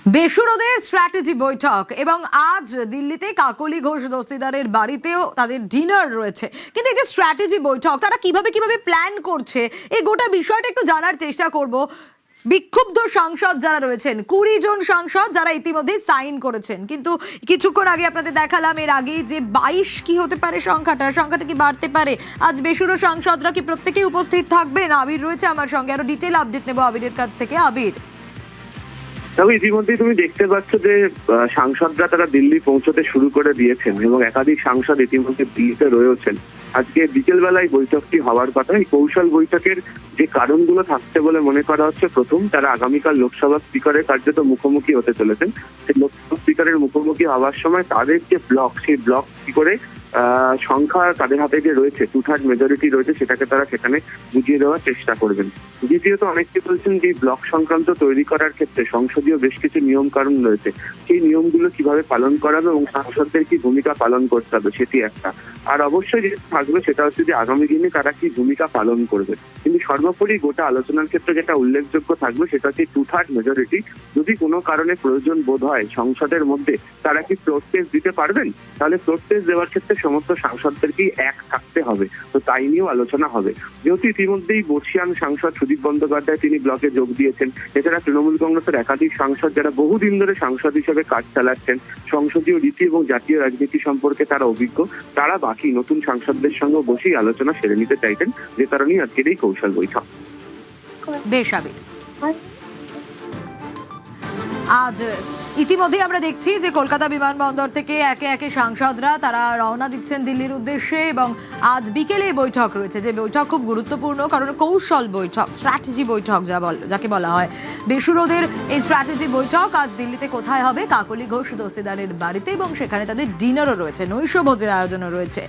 বেসুরোদের strategy বৈঠক এবং আজ দিল্লিতে কাকলি ঘোষ দস্তিদারের বাড়িতেও তাদের ডিনার রয়েছে। কিন্তু এই যে স্ট্র্যাটেজি বৈঠক, তারা কিভাবে প্ল্যান করছে এই গোটা বিষয়টা একটু জানার চেষ্টা করব। বিক্ষুব্ধ সাংসদ যারা রয়েছেন, 20 জন সাংসদ যারা ইতিমধ্যে সাইন করেছেন, কিন্তু কিছুক্ষণ আগে আপনাদের দেখালাম এর আগেই যে 22 কি হতে পারে সংখ্যাটা কি বাড়তে পারে। আজ বেসুরো সাংসদরা কি প্রত্যেকেই উপস্থিত থাকবেন? আবির রয়েছে আমার সঙ্গে, আরো ডিটেল আপডেট নেব আবিরের কাছ থেকে। আবির, তবে ইতিমধ্যেই তুমি দেখতে পাচ্ছ যে সাংসদরা তারা দিল্লি পৌঁছতে শুরু করে দিয়েছেন এবং একাধিক সাংসদ ইতিমধ্যে দিল্লিতে রয়েছেন। আজকে বিকেল বেলায় বৈঠকটি হওয়ার কথা। এই কৌশল বৈঠকের যে কারণগুলো থাকছে বলে মনে করা হচ্ছে, প্রথম, তারা আগামীকাল লোকসভা স্পিকারের কার্যত মুখোমুখি হতে চলেছেন। সেই লোকসভা স্পিকারের মুখোমুখি হওয়ার সময় তাদের যে ব্লক, সেই ব্লক কি করে সংখ্যা তাদের হাতে যে রয়েছে, 2/3 মেজরিটি রয়েছে, সেটাকে তারা সেখানে বুঝিয়ে দেওয়ার চেষ্টা করবেন। দ্বিতীয়ত, অনেকে বলছেন যে ব্লক সংক্রান্ত তৈরি করার ক্ষেত্রে সংসদীয় বেশ কিছু নিয়ম কানুন রয়েছে, সেই নিয়মগুলো কিভাবে পালন করা হবে এবং সাংসদদের কি ভূমিকা পালন করতে হবে সেটি একটা। আর অবশ্যই যেটা থাকবে সেটা হচ্ছে যে আগামী দিনে তারা কি ভূমিকা পালন করবে। কিন্তু সর্বোপরি গোটা আলোচনার ক্ষেত্রে যেটা উল্লেখযোগ্য থাকবে সেটা হচ্ছে 2/3 মেজরিটি। যদি কোনো কারণে প্রয়োজন বোধ হয় সংসদের মধ্যে, তারা কি ফ্লোর টেস্ট দিতে পারবেন? তাহলে ফ্লোর টেস্ট দেওয়ার ক্ষেত্রে সমস্ত সাংসদদেরকেই এক থাকতে হবে। তো তাই নিয়েও আলোচনা হবে। যেহেতু ইতিমধ্যেই বর্ষিয়ান সাংসদ সুদীপ বন্দ্যোপাধ্যায় তিনি ব্লকে যোগ দিয়েছেন, এছাড়া তৃণমূল কংগ্রেসের একাধিক সাংসদ যারা বহুদিন ধরে সাংসদ হিসেবে কাজ চালাচ্ছেন, সংসদীয় রীতি এবং জাতীয় রাজনীতি সম্পর্কে তারা অভিজ্ঞ, তারা বাকি নতুন সাংসদদের সঙ্গে বসেই আলোচনা সেরে নিতে চাইতেন, যে কারণেই আজকের এই কৌশল বৈঠক। বেশ আবির, আজ ইতিমধ্যে আমরা দেখছি যে কলকাতা বিমানবন্দর থেকে একে একে সাংসদরা তারা রওনা দিচ্ছেন দিল্লির উদ্দেশ্যে এবং আজ বিকেলে বৈঠক রয়েছে, যে বৈঠক খুব গুরুত্বপূর্ণ, কারণ কৌশল বৈঠক, স্ট্র্যাটেজি বৈঠক যাকে বলা হয়। বেসুরোদের এই স্ট্র্যাটেজি বৈঠক আজ দিল্লিতে কোথায় হবে? কাকলি ঘোষ দস্তিদারের বাড়িতে, এবং সেখানে তাদের ডিনারও রয়েছে, নৈশভোজের আয়োজনও রয়েছে।